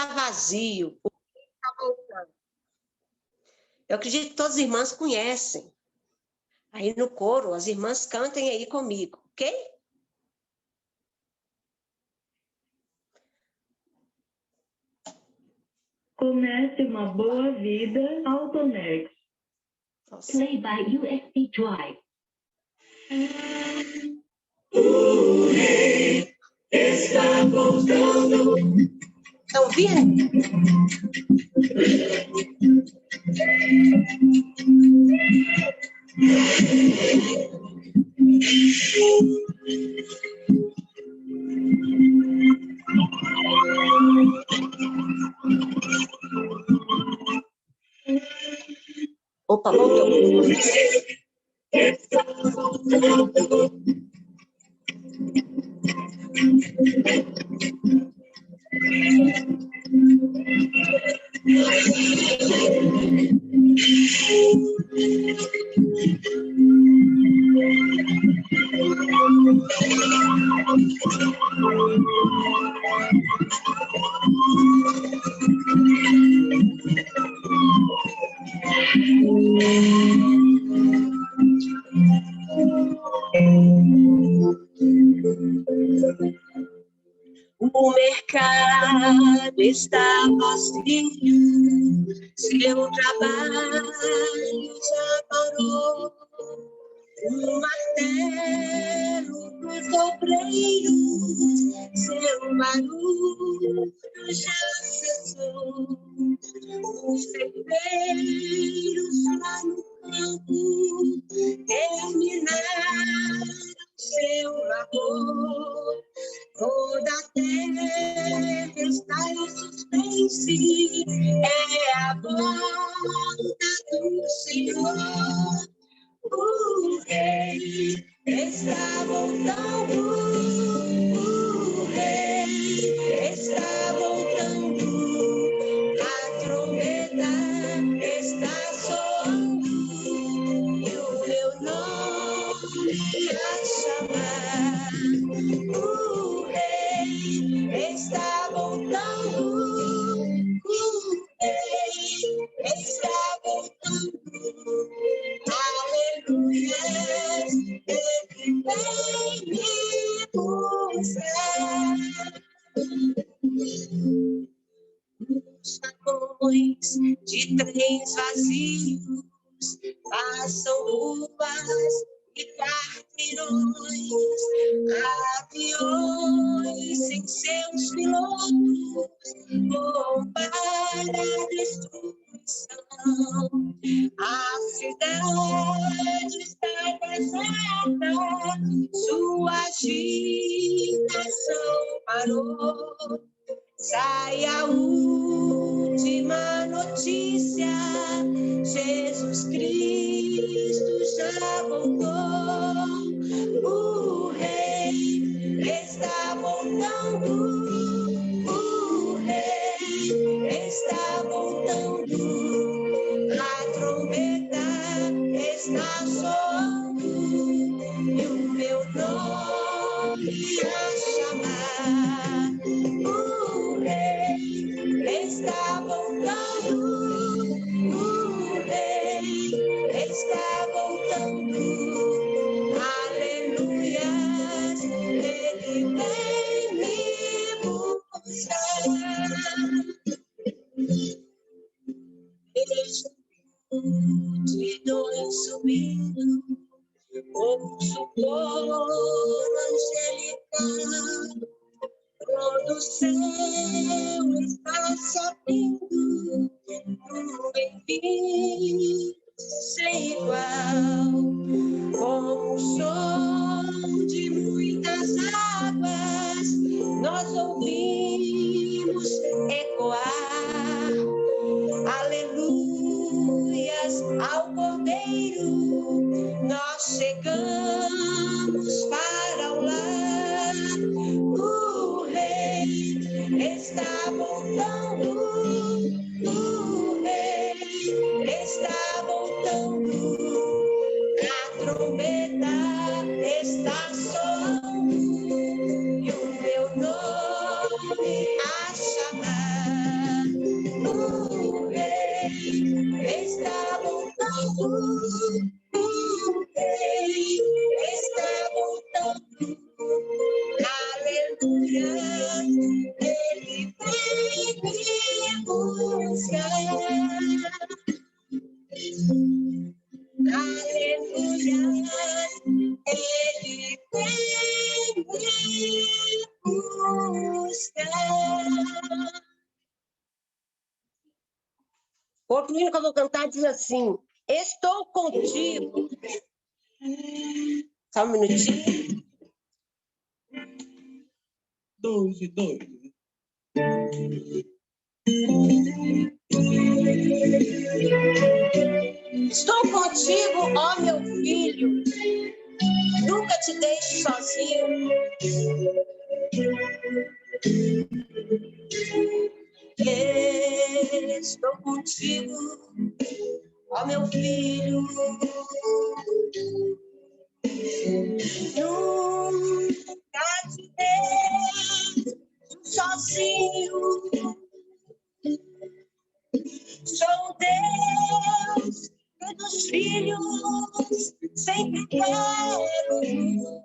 está vazio, o rei está voltando. Eu acredito que todas as irmãs conhecem. Aí no coro, as irmãs cantem aí comigo, ok? Comece uma boa vida Autonex. Play by USB Drive. O rei está voltando. Estão ouvindo? Opa, voltou. Está voltando. O mercado está vazio, seu trabalho já parou. O martelo dos obreiros, seu barulho já cessou. Os ceifeiros lá no campo terminaram seu labor. Toda a terra está em suspense, é a volta do Senhor. O rei está voltando, o rei está voltando, a trombeta está soando e o meu nome a chamar. O rei está voltando, o rei está voltando. Aleluia, ele vem me buscar. Os vagões de trens vazios passam ruas e quarteirões, aviões sem seus pilotos vão para a destruição. A cidade está deserta, sua agitação parou. Sai a última notícia, Jesus Cristo já voltou. O rei está voltando, o rei está voltando. A trombeta está soando e o meu nome a chamar. O rei está voltando, o rei está voltando. Aleluia, ele vem me buscar. Vejo multidões subindo, ouço coro angelical. Todo o céu está se abrindo, nuvem viva sem igual, como o som de muitas águas, nós ouvimos ecoar. Aleluias ao Cordeiro, nós chegamos para o lar. O rei está voltando, o rei Outro hino que eu vou cantar diz assim: estou contigo. Só um minutinho. 12. Estou contigo, ó meu filho. Nunca te deixo sozinho. Estou contigo, ó meu filho. Nunca te deixo sozinho. Sou Deus e dos filhos, sempre quero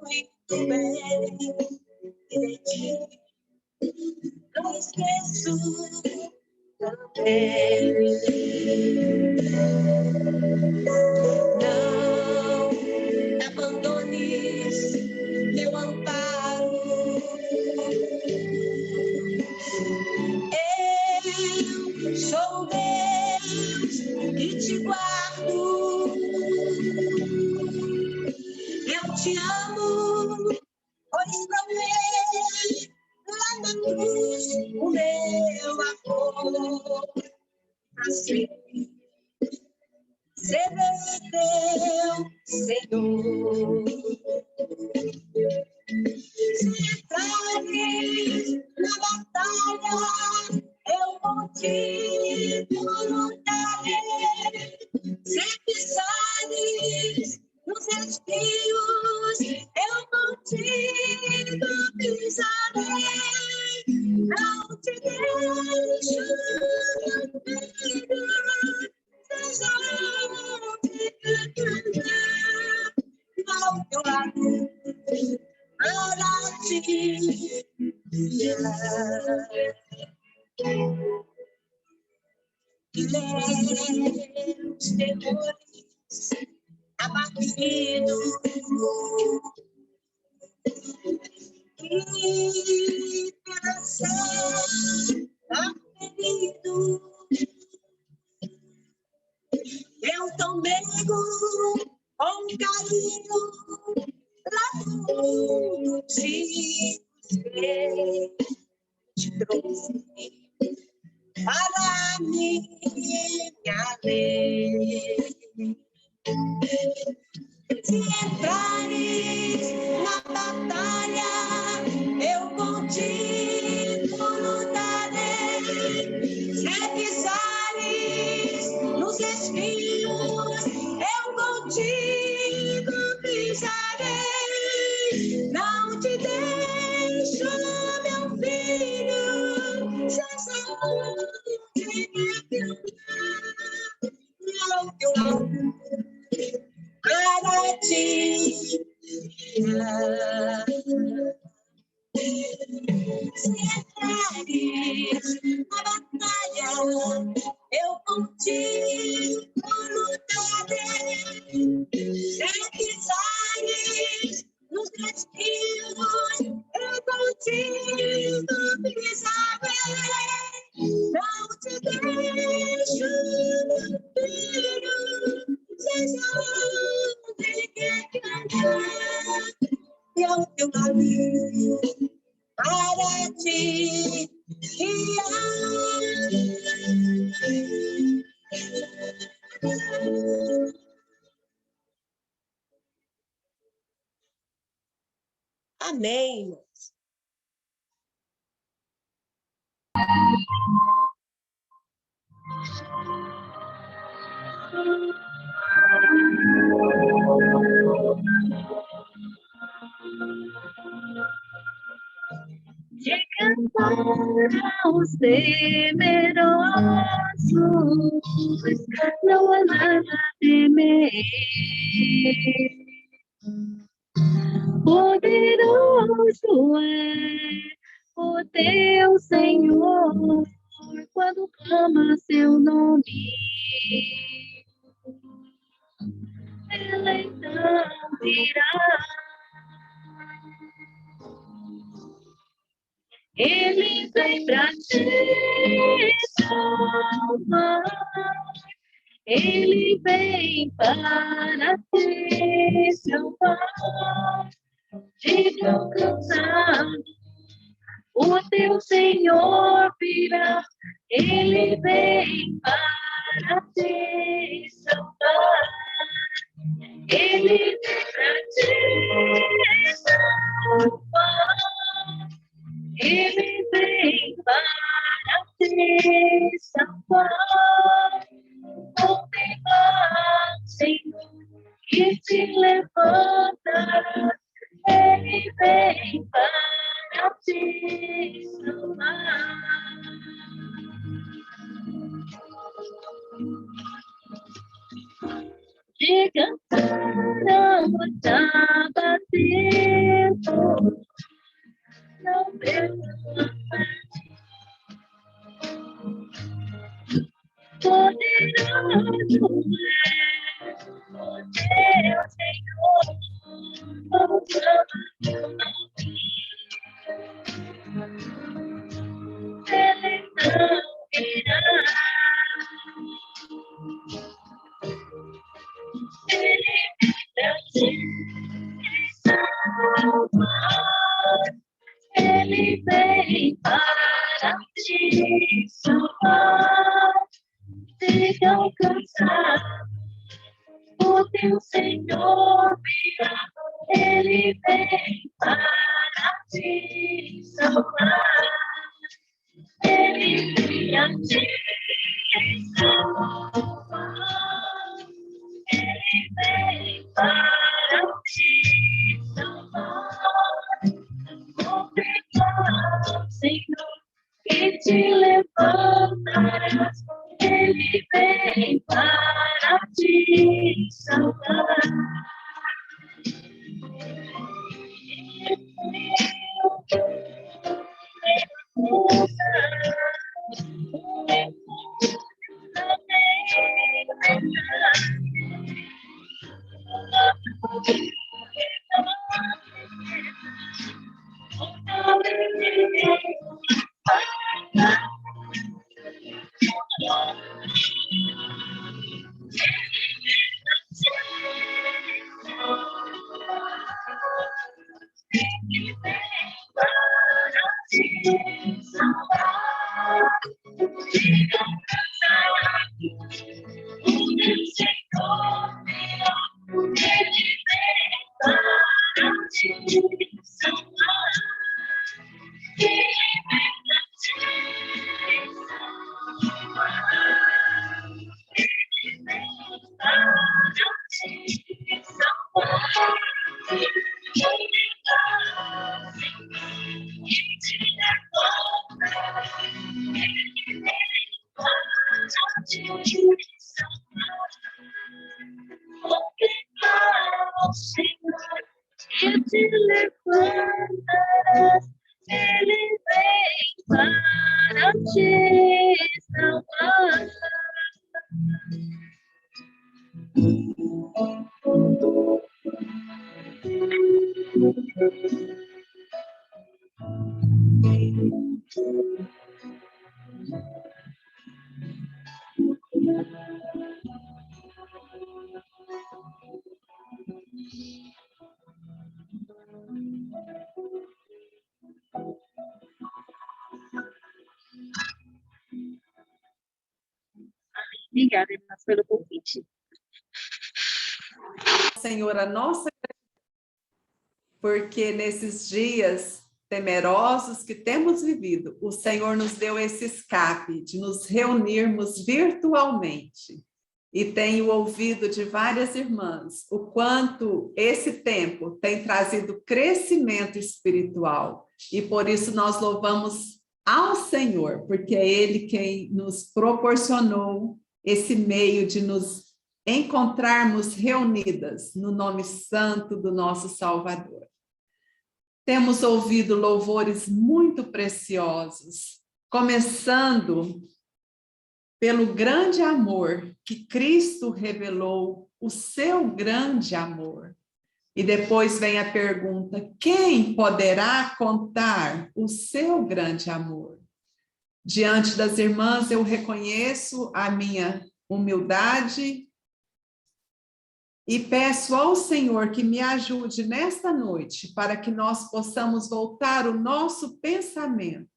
muito bem de ti. Não esqueço também. Não abandones meu amparo. Eu sou Deus que te guardo. Eu te amo, pois provei lá na cruz o meu amor. Assim, serei teu Senhor. Se entrares na batalha, eu contigo lutarei. Se pisares nos espinhos, eu contigo pisarei. Não te deixo, meu filho, seja onde quiser, ao teu lado, para ti guiar. Os terrores abatido e pela serra ferido, eu também com carinho lá no mundo te busquei, te trouxe para minha lei. Se entrares na batalha, eu contigo lutarei. Se pisares nos espinhos, eu contigo pisarei. Não te deixo, meu filho, seja onde quer que eu vá, ao teu lado, para ti guiar. Se entrares na batalha, eu contigo lutarei. Se pisares nos espinhos, eu contigo pisarei. Não te deixo, filho, seja onde quer que andar, e ao teu lado para te guiar. Amém. De cantar aos temerosos, não há nada a temer. Poderoso é o teu Senhor, quando clama seu nome. Ele então virá. Ele vem pra te salvar. Ele vem para te salvar. Diga o cansado, o teu Senhor virá. Ele vem para te salvar. Ele vem para te salvar. Ele vem para te salvar. Obrigado, Senhor, que te levantará. Ele vem para te salvar. Diga, não está batendo, não perdoa. Poderoso é o teu Senhor, voltando teu nome. Ele não virá. Ele não te salvar. Ele vem para te salvar. Diga o cansado, o teu Senhor virá. Ele vem para te salvar. Ele vem a te salvar. Ele vem para te salvar. Obrigado, Senhor, que te levantarás. Ele vem para te salvar. Que te levantarás, ele vem para te salvar. Obrigada, irmãs, pelo convite. Senhor, a nossa, porque nesses dias temerosos que temos vivido, o Senhor nos deu esse escape de nos reunirmos virtualmente. E tenho ouvido de várias irmãs o quanto esse tempo tem trazido crescimento espiritual. E por isso nós louvamos ao Senhor, porque é Ele quem nos proporcionou esse meio de nos encontrarmos reunidas no nome santo do nosso Salvador. Temos ouvido louvores muito preciosos, começando pelo grande amor que Cristo revelou, o seu grande amor. E depois vem a pergunta: quem poderá contar o seu grande amor? Diante das irmãs, eu reconheço a minha humildade, e peço ao Senhor que me ajude nesta noite para que nós possamos voltar o nosso pensamento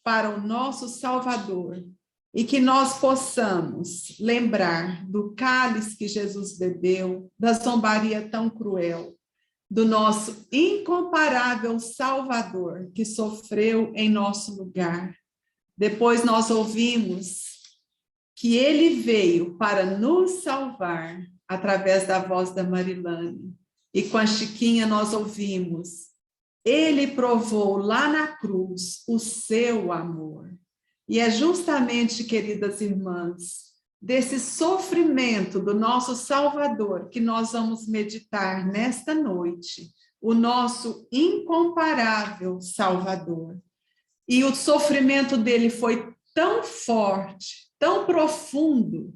para o nosso Salvador e que nós possamos lembrar do cálice que Jesus bebeu, da zombaria tão cruel, do nosso incomparável Salvador que sofreu em nosso lugar. Depois nós ouvimos que ele veio para nos salvar através da voz da Marilane. E com a Chiquinha nós ouvimos, ele provou lá na cruz o seu amor. E é justamente, queridas irmãs, desse sofrimento do nosso Salvador que nós vamos meditar nesta noite, o nosso incomparável Salvador. E o sofrimento dele foi tão forte, tão profundo,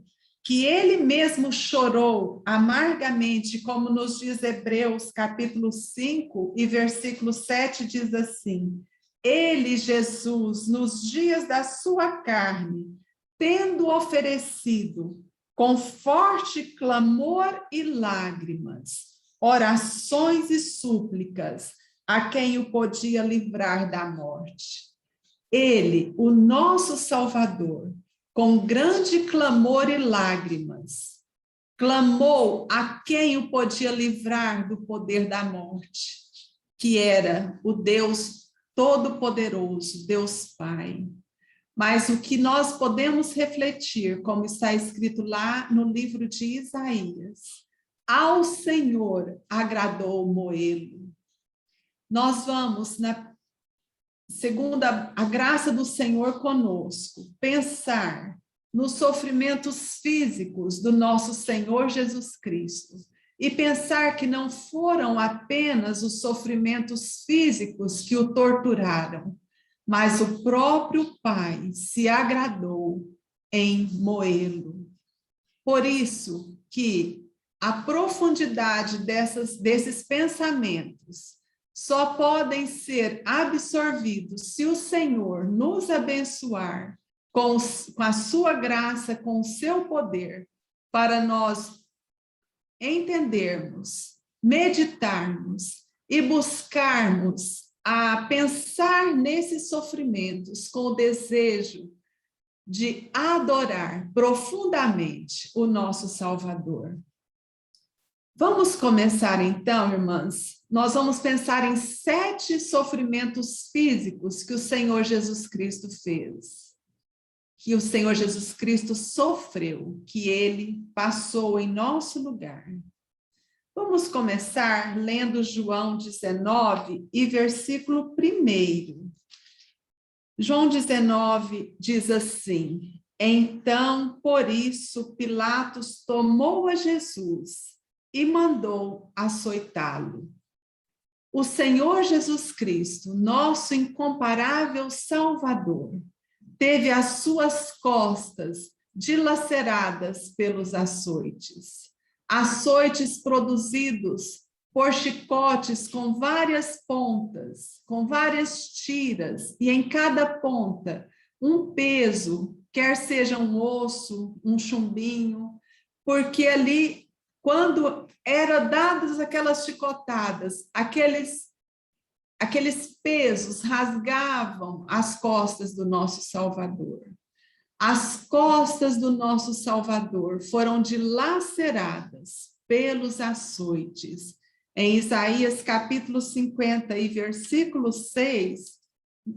que ele mesmo chorou amargamente, como nos diz Hebreus, capítulo 5, e versículo 7, diz assim: ele, Jesus, nos dias da sua carne, tendo oferecido com forte clamor e lágrimas, orações e súplicas a quem o podia livrar da morte. Ele, o nosso Salvador, com grande clamor e lágrimas, clamou a quem o podia livrar do poder da morte, que era o Deus Todo-Poderoso, Deus Pai. Mas o que nós podemos refletir, como está escrito lá no livro de Isaías, ao Senhor agradou moê-lo. Nós vamos, segundo a graça do Senhor conosco, pensar nos sofrimentos físicos do nosso Senhor Jesus Cristo e pensar que não foram apenas os sofrimentos físicos que o torturaram, mas o próprio Pai se agradou em moê-lo. Por isso que a profundidade desses pensamentos só podem ser absorvidos se o Senhor nos abençoar com a sua graça, com o seu poder, para nós entendermos, meditarmos e buscarmos a pensar nesses sofrimentos com o desejo de adorar profundamente o nosso Salvador. Vamos começar então, irmãs. Nós vamos pensar em 7 sofrimentos físicos que o Senhor Jesus Cristo fez, que o Senhor Jesus Cristo sofreu, que ele passou em nosso lugar. Vamos começar lendo João 19 e versículo 1. João 19 diz assim: então, por isso, Pilatos tomou a Jesus e mandou açoitá-lo. O Senhor Jesus Cristo, nosso incomparável Salvador, teve as suas costas dilaceradas pelos açoites. Açoites produzidos por chicotes com várias pontas, com várias tiras, e em cada ponta um peso, quer seja um osso, um chumbinho, porque ali, quando eram dadas aquelas chicotadas, aqueles pesos rasgavam as costas do nosso Salvador. As costas do nosso Salvador foram dilaceradas pelos açoites. Em Isaías capítulo 50 e versículo 6,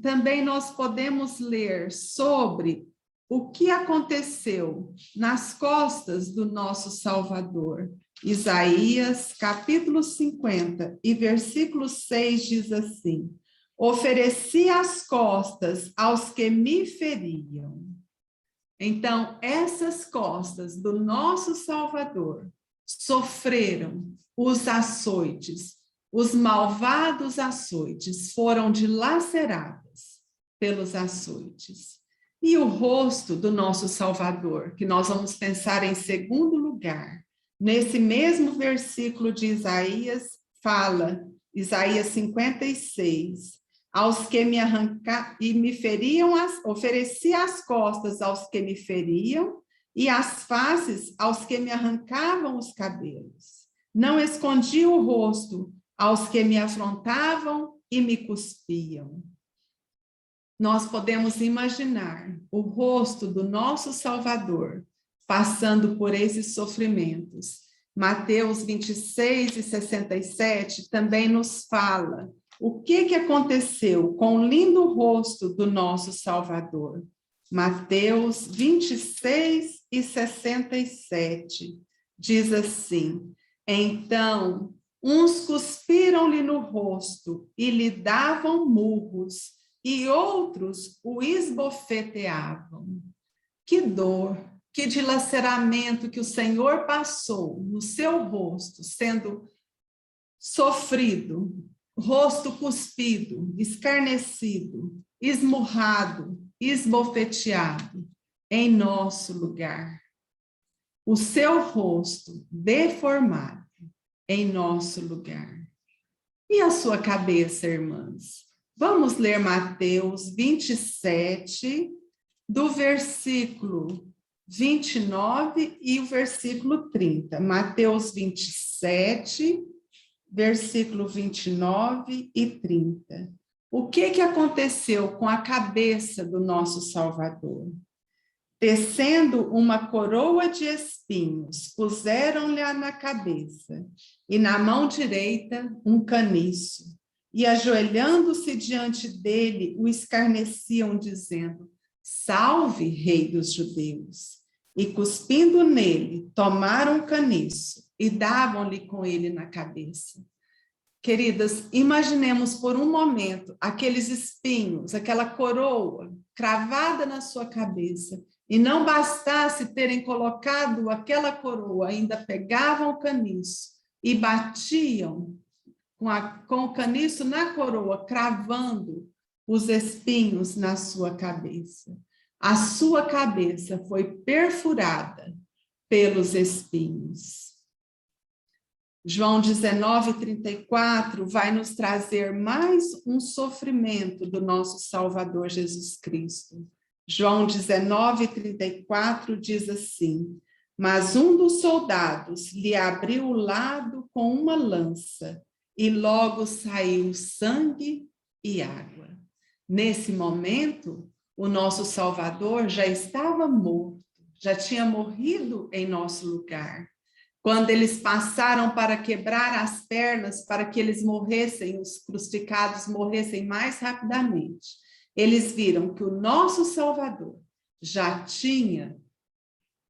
também nós podemos ler sobre o que aconteceu nas costas do nosso Salvador. Isaías, capítulo 50 e versículo 6 diz assim: ofereci as costas aos que me feriam. Então, essas costas do nosso Salvador sofreram os açoites, os malvados açoites foram dilaceradas pelos açoites. E o rosto do nosso Salvador, que nós vamos pensar em segundo lugar, nesse mesmo versículo de Isaías, fala, Isaías 56, aos que me arrancaram e me feriam, ofereci as costas aos que me feriam, e as faces aos que me arrancavam os cabelos. Não escondi o rosto aos que me afrontavam e me cuspiam. Nós podemos imaginar o rosto do nosso Salvador passando por esses sofrimentos. Mateus 26:67 também nos fala o que aconteceu com o lindo rosto do nosso Salvador. Mateus 26:67 diz assim: então, uns cuspiram-lhe no rosto e lhe davam murros, e outros o esbofeteavam. Que dor, que dilaceramento que o Senhor passou no seu rosto, sendo sofrido, rosto cuspido, escarnecido, esmurrado, esbofeteado, em nosso lugar. O seu rosto deformado em nosso lugar. E a sua cabeça, irmãs? Vamos ler Mateus 27, do versículo 29 e o versículo 30. Mateus 27, versículo 29 e 30. O que aconteceu com a cabeça do nosso Salvador? Tecendo uma coroa de espinhos, puseram-lhe na cabeça, e na mão direita um caniço. E ajoelhando-se diante dele, o escarneciam, dizendo: salve, rei dos judeus. E cuspindo nele, tomaram o caniço e davam-lhe com ele na cabeça. Queridas, imaginemos por um momento aqueles espinhos, aquela coroa cravada na sua cabeça, e não bastasse terem colocado aquela coroa, ainda pegavam o caniço e batiam com o caniço na coroa, cravando os espinhos na sua cabeça. A sua cabeça foi perfurada pelos espinhos. João 19:34 vai nos trazer mais um sofrimento do nosso Salvador Jesus Cristo. João 19:34 diz assim: mas um dos soldados lhe abriu o lado com uma lança, e logo saiu sangue e água. Nesse momento, o nosso Salvador já estava morto, já tinha morrido em nosso lugar. Quando eles passaram para quebrar as pernas, para que eles morressem, os crucificados morressem mais rapidamente, eles viram que o nosso Salvador já tinha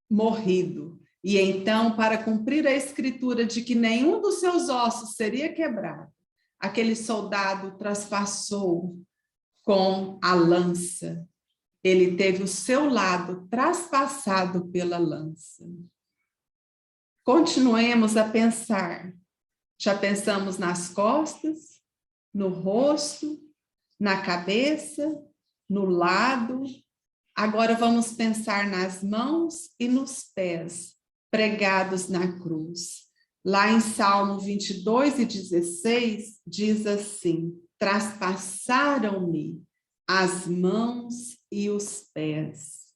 morrido. E então, para cumprir a escritura de que nenhum dos seus ossos seria quebrado, aquele soldado traspassou com a lança. Ele teve o seu lado traspassado pela lança. Continuemos a pensar. Já pensamos nas costas, no rosto, na cabeça, no lado. Agora vamos pensar nas mãos e nos pés pregados na cruz. Lá em Salmo 22:16 diz assim: traspassaram-me as mãos e os pés.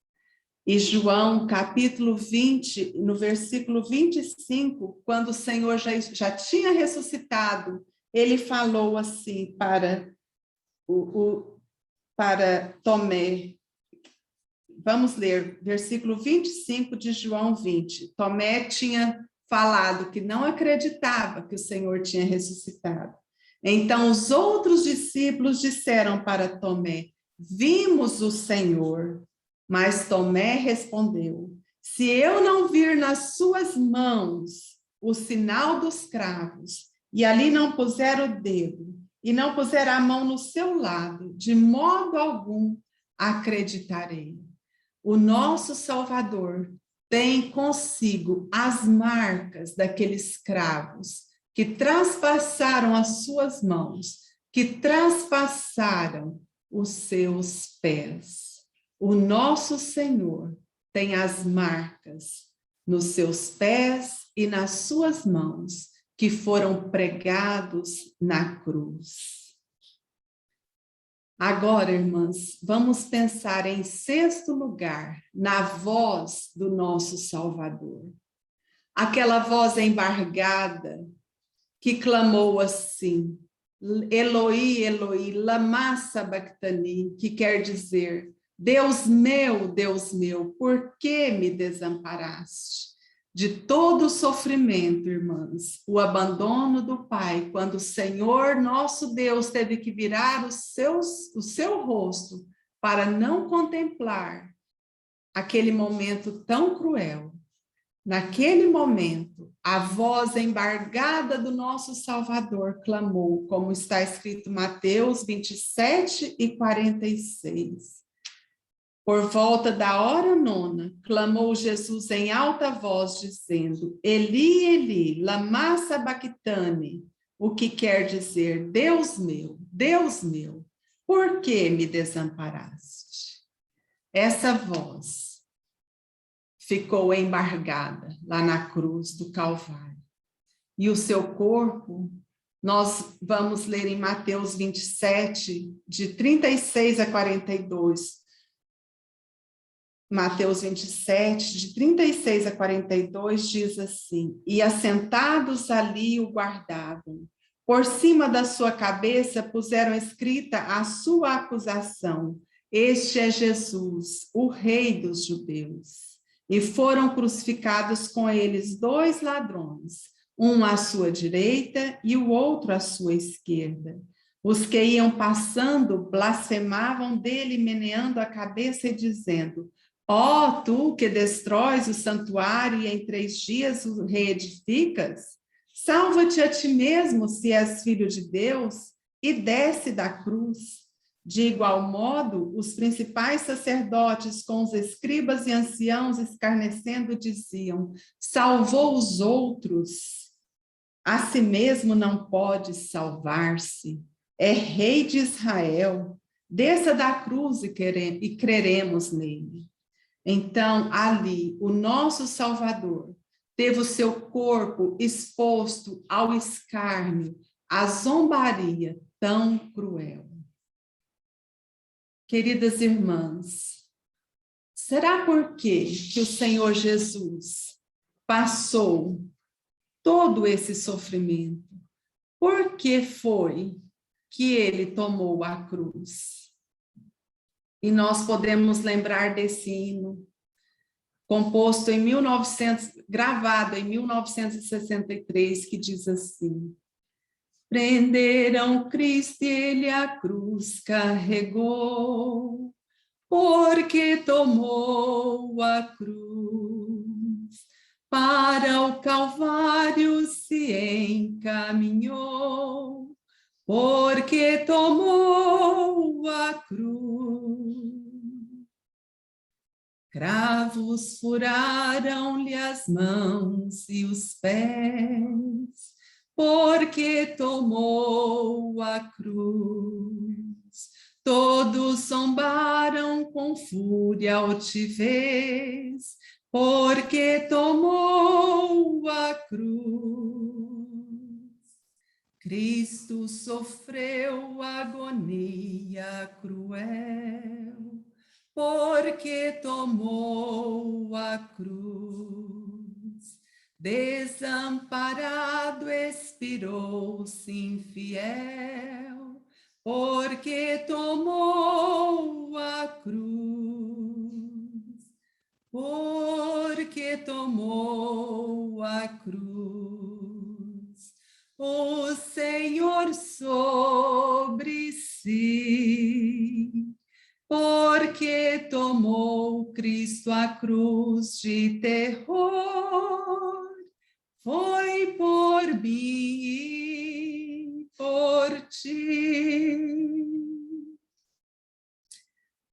E João, capítulo 20, no versículo 25, quando o Senhor já tinha ressuscitado, ele falou assim para Tomé. Vamos ler, versículo 25 de João 20. Tomé tinha falado que não acreditava que o Senhor tinha ressuscitado. Então, os outros discípulos disseram para Tomé: vimos o Senhor. Mas Tomé respondeu: se eu não vir nas suas mãos o sinal dos cravos, e ali não puser o dedo, e não puser a mão no seu lado, de modo algum acreditarei. O nosso Salvador tem consigo as marcas daqueles cravos que traspassaram as suas mãos, que traspassaram os seus pés. O nosso Senhor tem as marcas nos seus pés e nas suas mãos, que foram pregados na cruz. Agora, irmãs, vamos pensar em sexto lugar, na voz do nosso Salvador. Aquela voz embargada que clamou assim, Eloi, Eloi, lama sabachthani, que quer dizer, Deus meu, por que me desamparaste? De todo o sofrimento, irmãs, o abandono do Pai, quando o Senhor, nosso Deus, teve que virar o seu rosto para não contemplar aquele momento tão cruel. Naquele momento, a voz embargada do nosso Salvador clamou, como está escrito em Mateus 27:46. Por volta da hora 9, clamou Jesus em alta voz, dizendo, Eli, Eli, lama sabachthani, o que quer dizer, Deus meu, por que me desamparaste? Essa voz ficou embargada lá na cruz do Calvário. E o seu corpo, nós vamos ler em Mateus 27, de 36 a 42. Mateus 27, de 36 a 42, diz assim, e assentados ali o guardavam. Por cima da sua cabeça puseram escrita a sua acusação. Este é Jesus, o Rei dos Judeus. E foram crucificados com eles 2 ladrões, um à sua direita e o outro à sua esquerda. Os que iam passando blasfemavam dele, meneando a cabeça e dizendo, ó, tu que destróis o santuário e em 3 dias o reedificas, salva-te a ti mesmo se és filho de Deus e desce da cruz. De igual modo, os principais sacerdotes com os escribas e anciãos escarnecendo diziam, salvou os outros, a si mesmo não pode salvar-se, é rei de Israel, desça da cruz e creremos nele. Então, ali, o nosso Salvador teve o seu corpo exposto ao escárnio, à zombaria tão cruel. Queridas irmãs, será por que o Senhor Jesus passou todo esse sofrimento? Por que foi que ele tomou a cruz? E nós podemos lembrar desse hino, composto em 1900, gravado em 1963, que diz assim, prenderam Cristo e ele a cruz carregou, porque tomou a cruz, para o Calvário se encaminhou, porque tomou a cruz. Cravos furaram-lhe as mãos e os pés, porque tomou a cruz. Todos zombaram com fúria altivez, porque tomou a cruz. Cristo sofreu agonia cruel, porque tomou a cruz. Desamparado expirou-se infiel, porque tomou a cruz. Porque tomou a cruz. O Senhor sobre si, porque tomou Cristo a cruz de terror, foi por mim e por ti.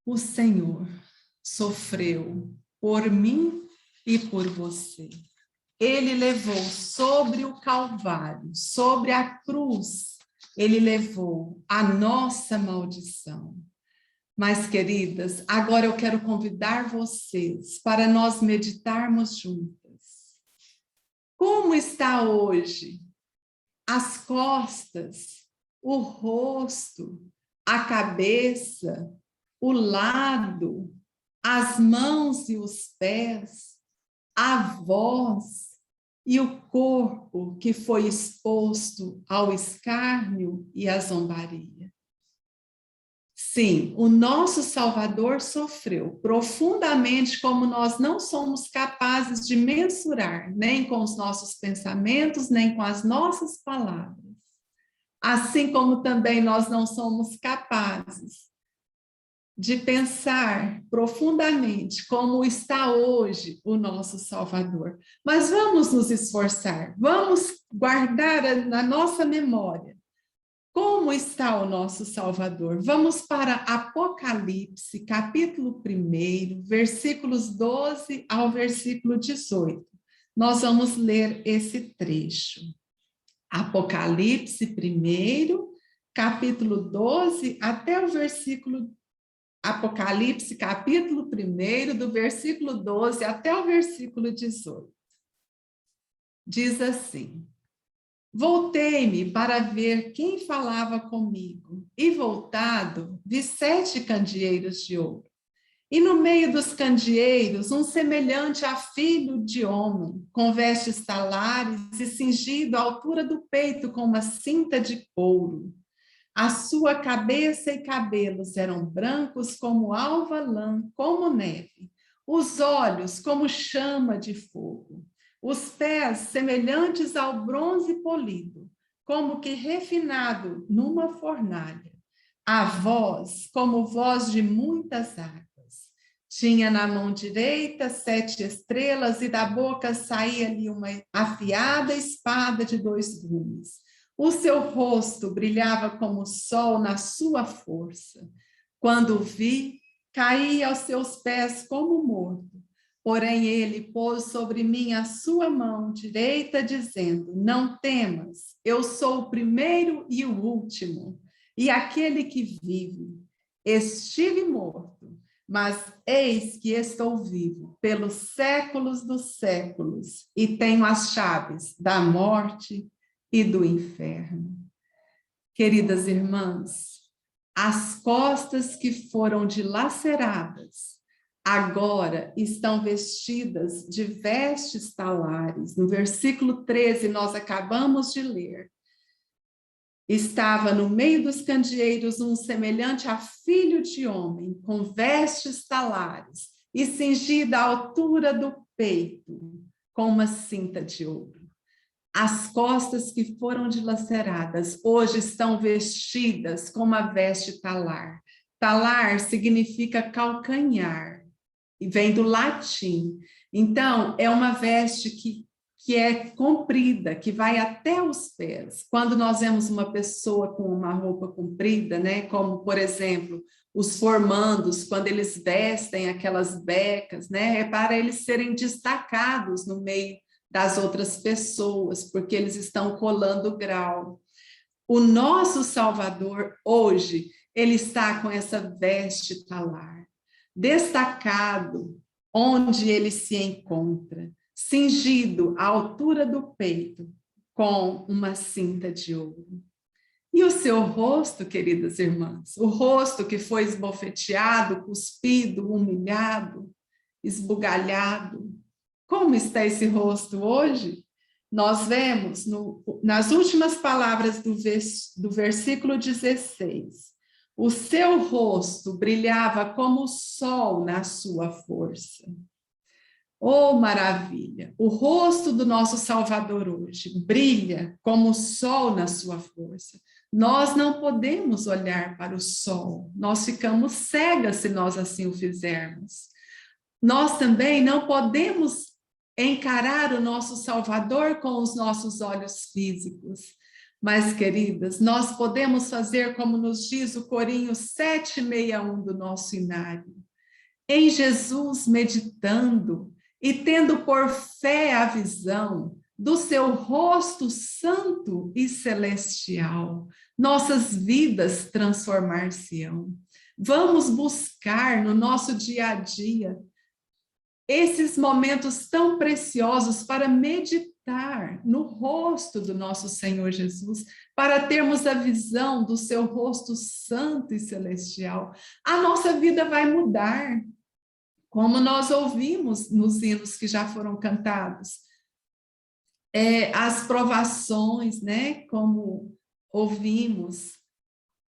O Senhor sofreu por mim e por você. Ele levou sobre o Calvário, sobre a cruz, ele levou a nossa maldição. Mas, queridas, agora eu quero convidar vocês para nós meditarmos juntas. Como está hoje as costas, o rosto, a cabeça, o lado, as mãos e os pés, a voz e o corpo que foi exposto ao escárnio e à zombaria. Sim, o nosso Salvador sofreu profundamente, como nós não somos capazes de mensurar, nem com os nossos pensamentos, nem com as nossas palavras. Assim como também nós não somos capazes de pensar profundamente como está hoje o nosso Salvador. Mas vamos nos esforçar, vamos guardar na nossa memória como está o nosso Salvador. Vamos para Apocalipse, capítulo 1, versículos 12 ao versículo 18. Nós vamos ler esse trecho. Apocalipse 1, capítulo 12 até o versículo Apocalipse, capítulo 1, do versículo 12 até o versículo 18. Diz assim: Voltei-me para ver quem falava comigo, e voltado, vi 7 candeeiros de ouro. E no meio dos candeeiros, um semelhante a filho de homem, com vestes talares e cingido à altura do peito com uma cinta de couro. A sua cabeça e cabelos eram brancos como alva lã, como neve. Os olhos como chama de fogo. Os pés semelhantes ao bronze polido, como que refinado numa fornalha. A voz como voz de muitas águas. Tinha na mão direita 7 estrelas e da boca saía-lhe uma afiada espada de 2 gumes. O seu rosto brilhava como o sol na sua força. Quando o vi, caí aos seus pés como morto. Porém, ele pôs sobre mim a sua mão direita, dizendo: Não temas, eu sou o primeiro e o último, e aquele que vive. Estive morto, mas eis que estou vivo pelos séculos dos séculos, e tenho as chaves da morte e do inferno. Queridas irmãs, as costas que foram dilaceradas agora estão vestidas de vestes talares. No versículo 13, nós acabamos de ler. Estava no meio dos candeeiros um semelhante a filho de homem, com vestes talares, e cingida à altura do peito, com uma cinta de ouro. As costas que foram dilaceradas hoje estão vestidas com uma veste talar. Talar significa calcanhar, e vem do latim. Então, é uma veste que é comprida, que vai até os pés. Quando nós vemos uma pessoa com uma roupa comprida, né, como, por exemplo, os formandos, quando eles vestem aquelas becas, né, é para eles serem destacados no meio das outras pessoas, porque eles estão colando grau. O nosso Salvador, hoje, ele está com essa veste talar, destacado onde ele se encontra, cingido à altura do peito, com uma cinta de ouro. E o seu rosto, queridas irmãs, o rosto que foi esbofeteado, cuspido, humilhado, esbugalhado, como está esse rosto hoje? Nós vemos nas últimas palavras do versículo 16, o seu rosto brilhava como o sol na sua força. Oh, maravilha! O rosto do nosso Salvador hoje brilha como o sol na sua força. Nós não podemos olhar para o sol, nós ficamos cegas se nós assim o fizermos. Nós também não podemos encarar o nosso Salvador com os nossos olhos físicos. Mas, queridas, nós podemos fazer como nos diz o corinho 761 do nosso inário. Em Jesus meditando e tendo por fé a visão do seu rosto santo e celestial, nossas vidas transformar-se-ão. Vamos buscar no nosso dia a dia esses momentos tão preciosos para meditar no rosto do nosso Senhor Jesus, para termos a visão do seu rosto santo e celestial, a nossa vida vai mudar, como nós ouvimos nos hinos que já foram cantados. As provações, né? Como ouvimos,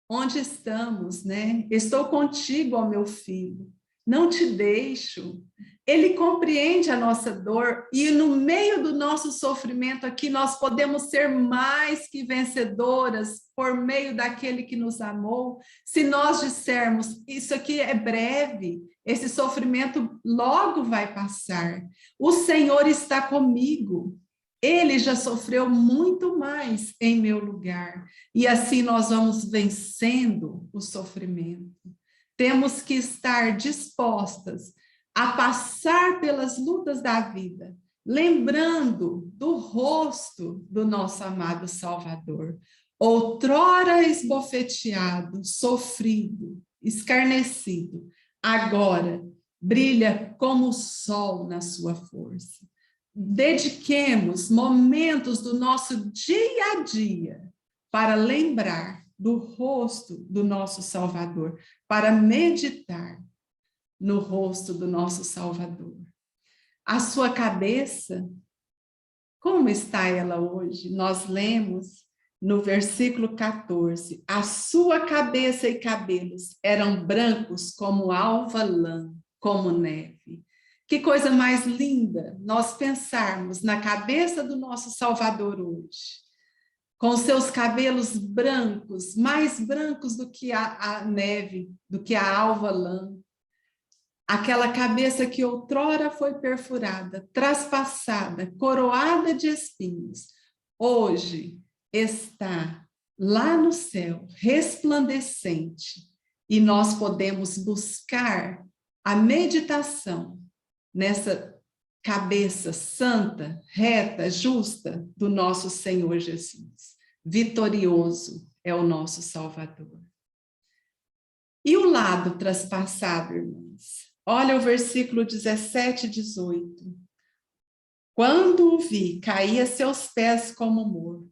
onde estamos, né? Estou contigo, ó meu filho, não te deixo. Ele compreende a nossa dor e no meio do nosso sofrimento aqui nós podemos ser mais que vencedoras por meio daquele que nos amou. Se nós dissermos, isso aqui é breve, esse sofrimento logo vai passar. O Senhor está comigo. Ele já sofreu muito mais em meu lugar. E assim nós vamos vencendo o sofrimento. Temos que estar dispostas a passar pelas lutas da vida, lembrando do rosto do nosso amado Salvador. Outrora esbofeteado, sofrido, escarnecido, agora brilha como o sol na sua força. Dediquemos momentos do nosso dia a dia para lembrar do rosto do nosso Salvador, para meditar no rosto do nosso Salvador. A sua cabeça, como está ela hoje? Nós lemos no versículo 14, a sua cabeça e cabelos eram brancos como alva lã, como neve. Que coisa mais linda nós pensarmos na cabeça do nosso Salvador hoje, com seus cabelos brancos, mais brancos do que a neve, do que a alva lã. Aquela cabeça que outrora foi perfurada, traspassada, coroada de espinhos, hoje está lá no céu, resplandecente, e nós podemos buscar a meditação nessa cabeça santa, reta, justa do nosso Senhor Jesus. Vitorioso é o nosso Salvador. E o lado traspassado, irmãos? Olha o versículo 17 e 18. Quando o vi, caí a seus pés como morto.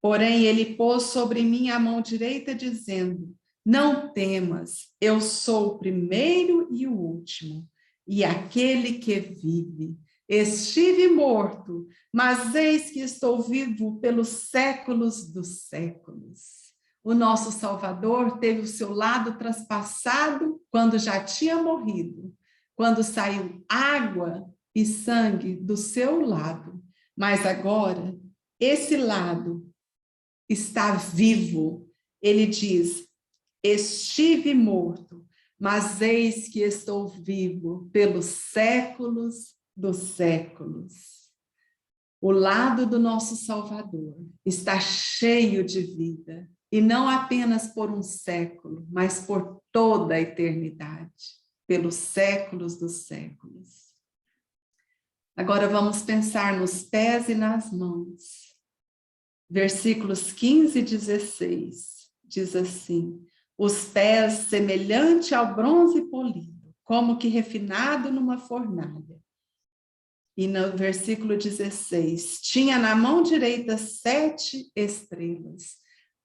Porém, ele pôs sobre mim a mão direita, dizendo, não temas, eu sou o primeiro e o último, e aquele que vive. Estive morto, mas eis que estou vivo pelos séculos dos séculos. O nosso Salvador teve o seu lado traspassado quando já tinha morrido, quando saiu água e sangue do seu lado. Mas agora, esse lado está vivo. Ele diz, estive morto, mas eis que estou vivo pelos séculos dos séculos. O lado do nosso Salvador está cheio de vida, e não apenas por um século, mas por toda a eternidade, pelos séculos dos séculos. Agora vamos pensar nos pés e nas mãos. Versículos 15 e 16, diz assim, os pés semelhante ao bronze polido, como que refinado numa fornalha. E no versículo 16, tinha na mão direita 7 estrelas,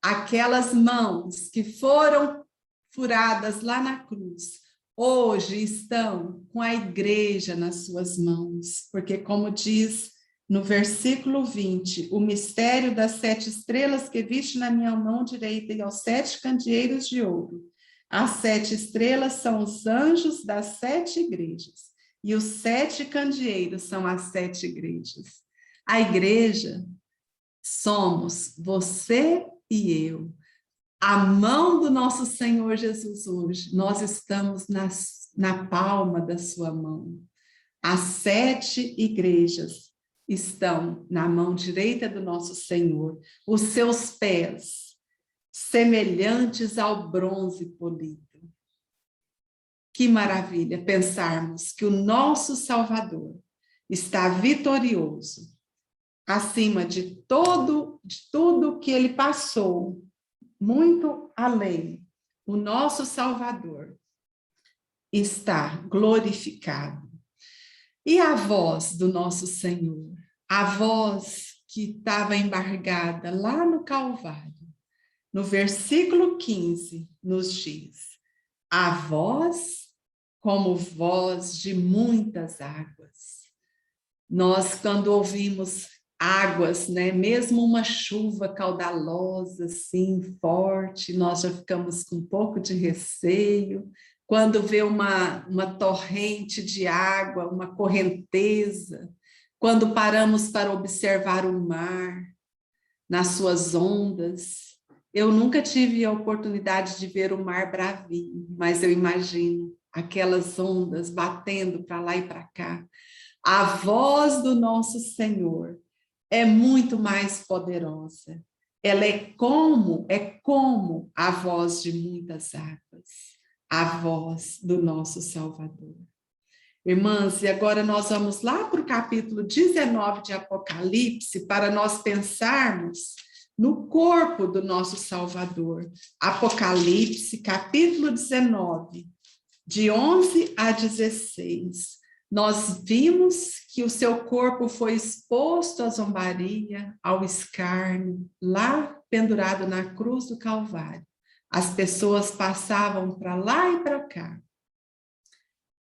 aquelas mãos que foram furadas lá na cruz, hoje estão com a igreja nas suas mãos, porque como diz no versículo 20, o mistério das 7 estrelas que viste na minha mão direita e aos 7 candeeiros de ouro. As 7 estrelas são os anjos das 7 igrejas, e os 7 candeeiros são as 7 igrejas. A igreja somos você e eu. A mão do nosso Senhor Jesus hoje, nós estamos na palma da sua mão. As 7 igrejas estão na mão direita do nosso Senhor, os seus pés semelhantes ao bronze polido. Que maravilha pensarmos que o nosso Salvador está vitorioso, acima de tudo que ele passou, muito além. O nosso Salvador está glorificado. E a voz do nosso Senhor, a voz que estava embargada lá no Calvário, no versículo 15, nos diz: a voz como voz de muitas águas. Nós, quando ouvimos águas, né, mesmo uma chuva caudalosa, assim, forte, nós já ficamos com um pouco de receio. Quando vê uma torrente de água, uma correnteza, quando paramos para observar o mar nas suas ondas. Eu nunca tive a oportunidade de ver o mar bravinho, mas eu imagino aquelas ondas batendo para lá e para cá. A voz do nosso Senhor é muito mais poderosa. Ela é como a voz de muitas águas, a voz do nosso Salvador. Irmãs, e agora nós vamos lá para o capítulo 19 de Apocalipse para nós pensarmos no corpo do nosso Salvador. Apocalipse, capítulo 19, de 11 a 16. Nós vimos que o seu corpo foi exposto à zombaria, ao escárnio, lá pendurado na cruz do Calvário. As pessoas passavam para lá e para cá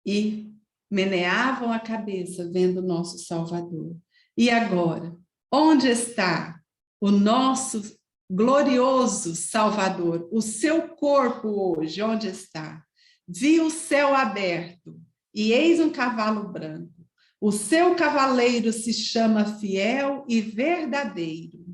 e meneavam a cabeça vendo o nosso Salvador. E agora, onde está o nosso glorioso Salvador? O seu corpo hoje, onde está? Vi o céu aberto e eis um cavalo branco. O seu cavaleiro se chama Fiel e Verdadeiro,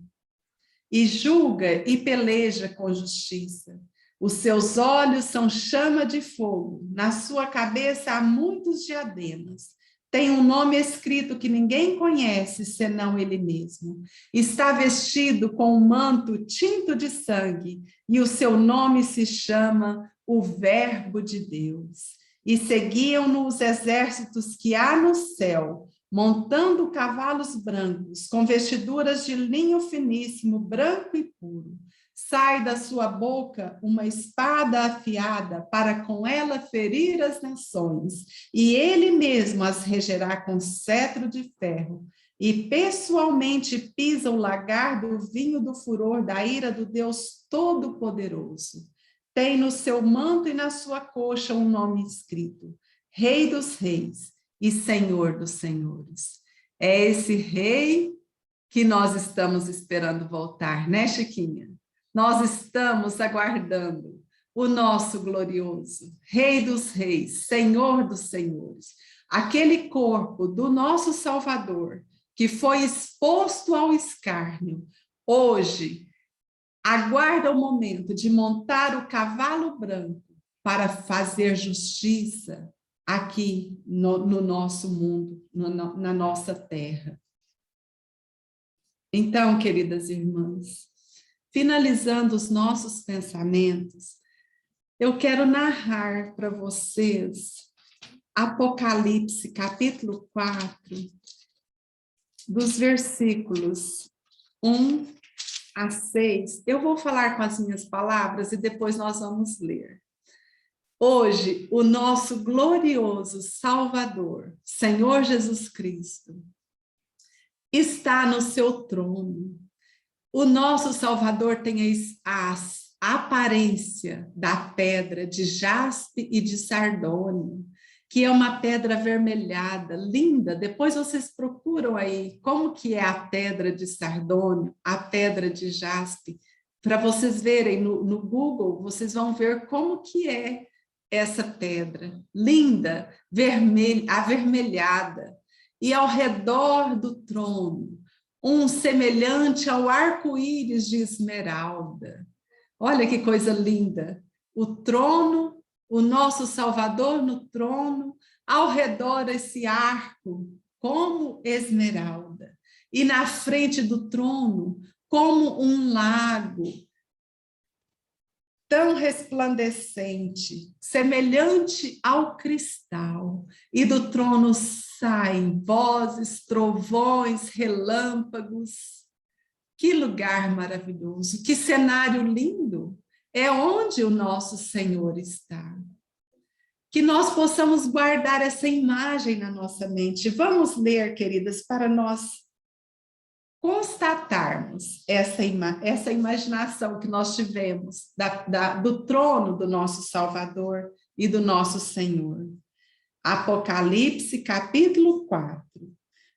e julga e peleja com justiça. Os seus olhos são chama de fogo, na sua cabeça há muitos diademas. Tem um nome escrito que ninguém conhece, senão ele mesmo. Está vestido com um manto tinto de sangue, e o seu nome se chama o Verbo de Deus. E seguiam-no os exércitos que há no céu, montando cavalos brancos, com vestiduras de linho finíssimo, branco e puro. Sai da sua boca uma espada afiada para com ela ferir as nações, e ele mesmo as regerá com cetro de ferro, e pessoalmente pisa o lagar do vinho do furor da ira do Deus Todo-Poderoso. Tem no seu manto e na sua coxa um nome escrito: Rei dos Reis e Senhor dos Senhores. É esse rei que nós estamos esperando voltar, né, Chiquinha? Nós estamos aguardando o nosso glorioso Rei dos Reis, Senhor dos Senhores, aquele corpo do nosso Salvador que foi exposto ao escárnio. Hoje, aguarda o momento de montar o cavalo branco para fazer justiça aqui no nosso mundo, na nossa terra. Então, queridas irmãs, finalizando os nossos pensamentos, eu quero narrar para vocês Apocalipse, capítulo 4, dos versículos 1 a 6. Eu vou falar com as minhas palavras e depois nós vamos ler. Hoje, o nosso glorioso Salvador, Senhor Jesus Cristo, está no seu trono. O nosso Salvador tem a aparência da pedra de jaspe e de sardônio, que é uma pedra avermelhada, linda. Depois vocês procuram aí como que é a pedra de sardônio, a pedra de jaspe. Para vocês verem no Google, vocês vão ver como que é essa pedra, linda, vermelha, avermelhada. E ao redor do trono, um semelhante ao arco-íris de esmeralda. Olha que coisa linda! O trono, o nosso Salvador no trono, ao redor esse arco, como esmeralda. E na frente do trono, como um lago, tão resplandecente, semelhante ao cristal, e do trono saem vozes, trovões, relâmpagos. Que lugar maravilhoso, que cenário lindo! É onde o nosso Senhor está. que nós possamos guardar essa imagem na nossa mente. Vamos ler, queridas, para nós constatarmos essa imaginação que nós tivemos do trono do nosso Salvador e do nosso Senhor. Apocalipse, capítulo 4.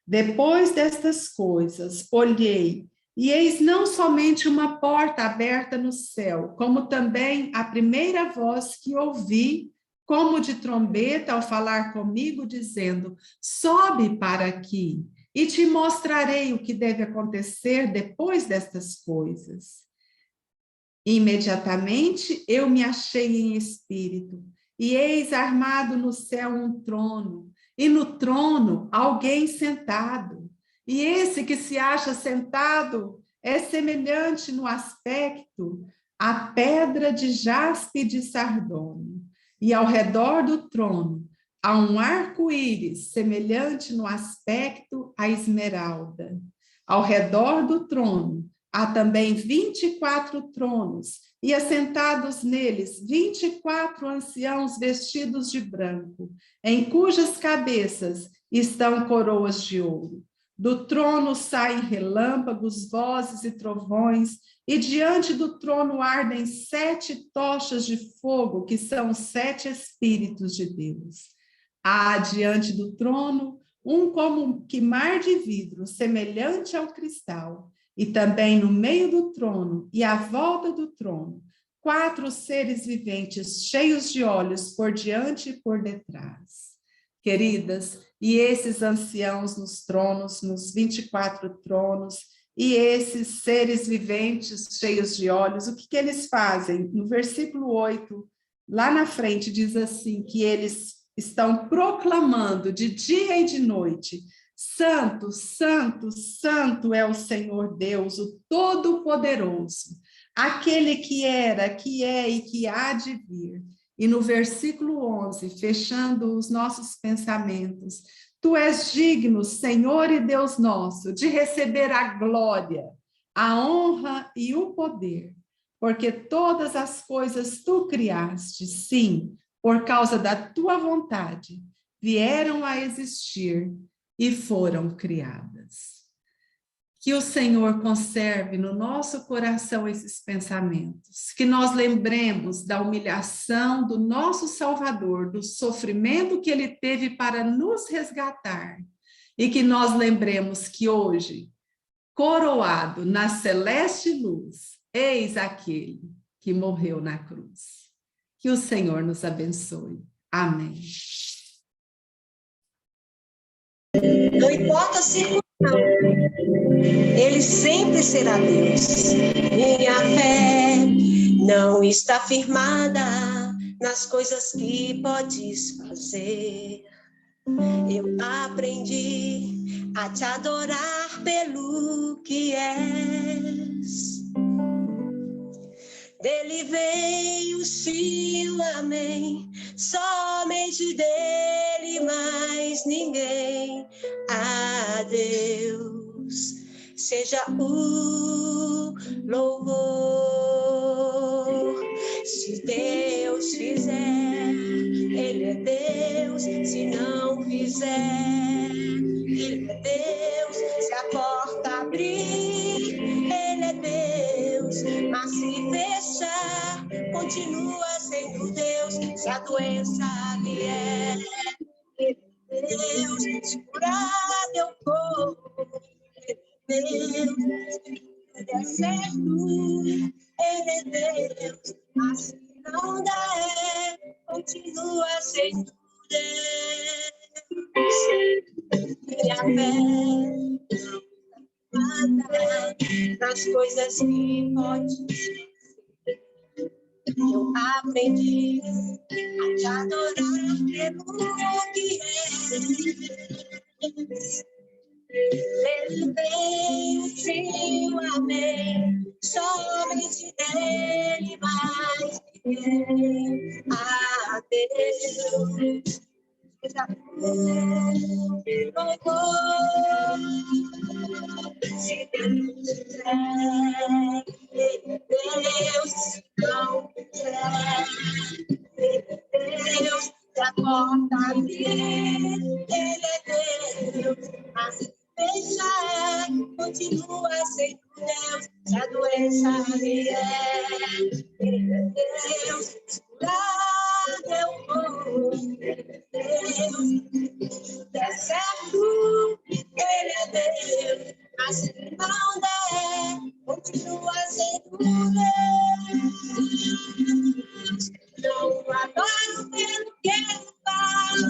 Depois destas coisas, olhei, e eis não somente uma porta aberta no céu, como também a primeira voz que ouvi, como de trombeta, ao falar comigo, dizendo: sobe para aqui, e te mostrarei o que deve acontecer depois destas coisas. Imediatamente eu me achei em espírito, e eis armado no céu um trono, e no trono alguém sentado. E esse que se acha sentado é semelhante no aspecto à pedra de jaspe e de sardônio. E ao redor do trono há um arco-íris semelhante no aspecto à esmeralda. Ao redor do trono há também 24 tronos, e assentados neles 24 anciãos vestidos de branco, em cujas cabeças estão coroas de ouro. Do trono saem relâmpagos, vozes e trovões, e diante do trono ardem 7 tochas de fogo, que são 7 Espíritos de Deus. Há diante do trono um como que mar de vidro, semelhante ao cristal, e também no meio do trono e à volta do trono, 4 seres viventes cheios de olhos por diante e por detrás. Queridas, e esses anciãos nos tronos, nos 24 tronos, e esses seres viventes cheios de olhos, o que eles fazem? No versículo 8, lá na frente, diz assim, que eles estão proclamando de dia e de noite: Santo, Santo, Santo é o Senhor Deus, o Todo-Poderoso, aquele que era, que é e que há de vir. E no versículo 11, fechando os nossos pensamentos: Tu és digno, Senhor e Deus nosso, de receber a glória, a honra e o poder, porque todas as coisas tu criaste, sim, por causa da tua vontade, vieram a existir e foram criadas. Que o Senhor conserve no nosso coração esses pensamentos, que nós lembremos da humilhação do nosso Salvador, do sofrimento que ele teve para nos resgatar, e que nós lembremos que hoje, coroado na celeste luz, eis aquele que morreu na cruz. Que o Senhor nos abençoe. Amém. Não importa a circunstância, Ele sempre será Deus. Minha fé não está firmada nas coisas que podes fazer. Eu aprendi a te adorar pelo que és. Dele veio sim o amém, somente dele, mais ninguém. A Deus seja o louvor. Se Deus fizer, ele é Deus. Se não fizer, ele é Deus. Se a porta abrir, ele é Deus. Mas se fechar, continua sendo Deus. Se a doença vier, ele é Deus. Se curar teu corpo, ele é Deus. Se der certo, ele é Deus. Mas se não der, continua sendo Deus. Minha fé nas coisas que pode. Eu aprendi a te adorar pelo que és. Ele veio sim o amém, somente dele, mais ninguém. A Deus seja louvor. Se Deus quiser, ele é Deus. Se não quiser, ele é Deus. Se a porta abrir, ele é Deus. Mas se fechar, continua sendo Deus. Se a doença vier, ele é Deus. Segurar meu povo, ele é Deus. Se der certo, ele é Deus. Mas se não der, continua sendo Deus. Eu adoro pelo que ele faz.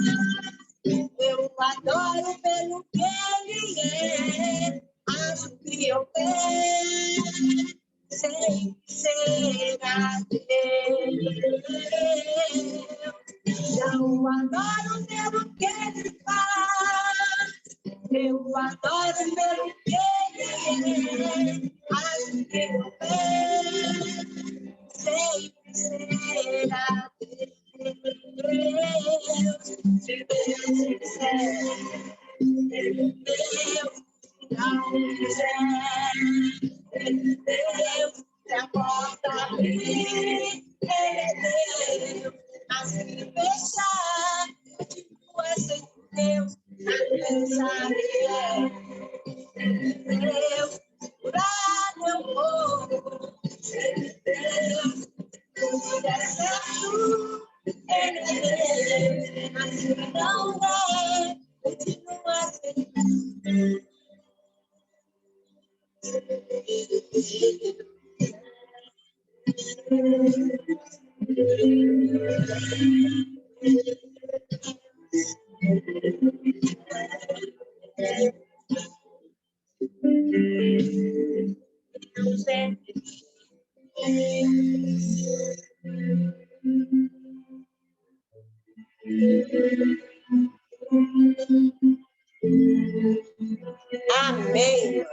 Eu adoro pelo que ele é. Acho que eu sei que será Deus. Eu adoro pelo que ele faz. Eu adoro pelo que ele é. Acho que eu sei que será Deus. Se Deus quiser, ele é Deus. Se não quiser, ele é Deus. Se a porta abrir, ele é Deus. Mas se fechar, continua sendo Deus. Na pensaria, ele é Deus. Curar meu povo, ele é Deus. Tudo der certo, ele é Deus. Mas se não der, continua sendo Deus. Amém.